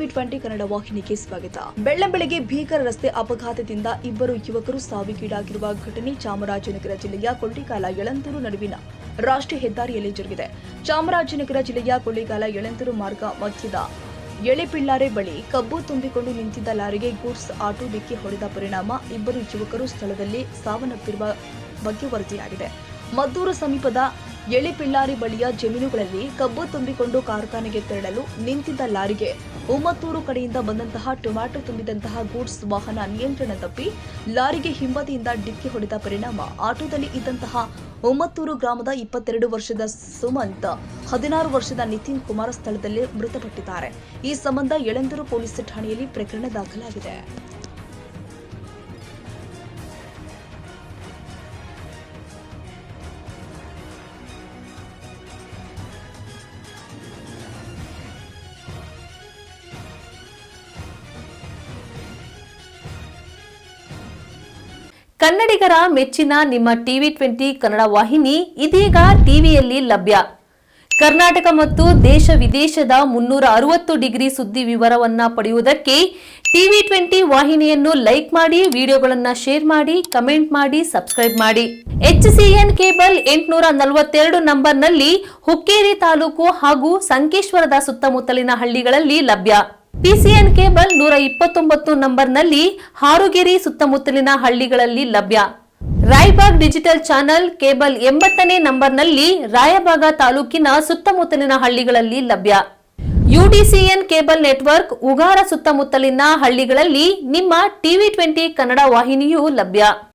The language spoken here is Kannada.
TV20 ಕನ್ನಡ ವಾಹಿನಿಗೆ ಸ್ವಾಗತ. ಬೆಳ್ಳಂಬೆಳಗ್ಗೆ ಭೀಕರ ರಸ್ತೆ ಅಪಘಾತದಿಂದ ಇಬ್ಬರು ಯುವಕರು ಸಾವಿಗೀಡಾಗಿರುವ ಘಟನೆ ಚಾಮರಾಜನಗರ ಜಿಲ್ಲೆಯ ಕೊಳ್ಳೇಗಾಲ ಯಳಂದೂರು ನಡುವಿನ ರಾಷ್ಟ್ರೀಯ ಹೆದ್ದಾರಿಯಲ್ಲಿ ಜರುಗಿದೆ. ಚಾಮರಾಜನಗರ ಜಿಲ್ಲೆಯ ಕೊಳ್ಳೇಗಾಲ ಯಳಂದೂರು ಮಾರ್ಗ ಮಧ್ಯದ ಎಳೆಪಿಳ್ಳಾರೆ ಬಳಿ ಕಬ್ಬು ತುಂಬಿಕೊಂಡು ನಿಂತಿದ್ದ ಲಾರಿಗೆ ಗೂಡ್ಸ್ ಆಟೋ ಡಿಕ್ಕಿ ಹೊಡೆದ ಪರಿಣಾಮ ಇಬ್ಬರು ಯುವಕರು ಸ್ಥಳದಲ್ಲಿ ಸಾವನ್ನಪ್ಪಿರುವ ಬಗ್ಗೆ ವರದಿಯಾಗಿದೆ. ಮದ್ದೂರು ಸಮೀಪದ ಎಳೆಪಿಳ್ಳಾರಿ ಬಳಿಯ ಜಮೀನುಗಳಲ್ಲಿ ಕಬ್ಬು ತುಂಬಿಕೊಂಡು ಕಾರ್ಖಾನೆಗೆ ತೆರಳಲು ನಿಂತಿದ್ದ ಲಾರಿಗೆ ಉಮ್ಮತ್ತೂರು ಕಡೆಯಿಂದ ಬಂದಂತಹ ಟೊಮ್ಯಾಟೊ ತುಂಬಿದಂತಹ ಗೂಡ್ಸ್ ವಾಹನ ನಿಯಂತ್ರಣ ತಪ್ಪಿ ಲಾರಿಗೆ ಹಿಂಬದಿಯಿಂದ ಡಿಕ್ಕಿ ಹೊಡೆದ ಪರಿಣಾಮ ಆಟೋದಲ್ಲಿ ಇದ್ದಂತಹ ಉಮ್ಮತ್ತೂರು ಗ್ರಾಮದ 22 ವರ್ಷದ ಸುಮಂತ್, 16 ವರ್ಷದ ನಿತಿನ್ ಕುಮಾರ್ ಸ್ಥಳದಲ್ಲೇ ಮೃತಪಟ್ಟಿದ್ದಾರೆ. ಈ ಸಂಬಂಧ ಯಳಂದೂರು ಪೊಲೀಸ್ ಠಾಣೆಯಲ್ಲಿ ಪ್ರಕರಣ ದಾಖಲಾಗಿದೆ. ಕನ್ನಡಿಗರ ಮೆಚ್ಚಿನ ನಿಮ್ಮ TV20 ಕನ್ನಡ ವಾಹಿನಿ ಇದೀಗ ಟಿವಿಯಲ್ಲಿ ಲಭ್ಯ. ಕರ್ನಾಟಕ ಮತ್ತು ದೇಶ ವಿದೇಶದ 360 ಡಿಗ್ರಿ ಸುದ್ದಿ ವಿವರವನ್ನ ಪಡೆಯುವುದಕ್ಕೆ TV20 ವಾಹಿನಿಯನ್ನು ಲೈಕ್ ಮಾಡಿ, ವಿಡಿಯೋಗಳನ್ನು ಶೇರ್ ಮಾಡಿ, ಕಮೆಂಟ್ ಮಾಡಿ, ಸಬ್ಸ್ಕ್ರೈಬ್ ಮಾಡಿ. HCN ಕೇಬಲ್ 842 ನಂಬರ್ನಲ್ಲಿ ಹುಕ್ಕೇರಿ ತಾಲೂಕು ಹಾಗೂ ಸಂಕೇಶ್ವರದ ಸುತ್ತಮುತ್ತಲಿನ ಹಳ್ಳಿಗಳಲ್ಲಿ ಲಭ್ಯ. PCN ಕೇಬಲ್ 129 ನಂಬರ್ನಲ್ಲಿ ಹಾರುಗೆರೆ ಸುತ್ತಮುತ್ತಲಿನ ಹಳ್ಳಿಗಳಲ್ಲಿ ಲಭ್ಯ. ರಾಯಬಾಗ್ ಡಿಜಿಟಲ್ ಚಾನೆಲ್ ಕೇಬಲ್ 80ನೇ ನಂಬರ್ನಲ್ಲಿ ರಾಯಬಾಗ ತಾಲೂಕಿನ ಸುತ್ತಮುತ್ತಲಿನ ಹಳ್ಳಿಗಳಲ್ಲಿ ಲಭ್ಯ. UDCN ಕೇಬಲ್ ನೆಟ್ವರ್ಕ್ ಉಗಾರ ಸುತ್ತಮುತ್ತಲಿನ ಹಳ್ಳಿಗಳಲ್ಲಿ ನಿಮ್ಮ TV20 ಕನ್ನಡ ವಾಹಿನಿಯೂ ಲಭ್ಯ.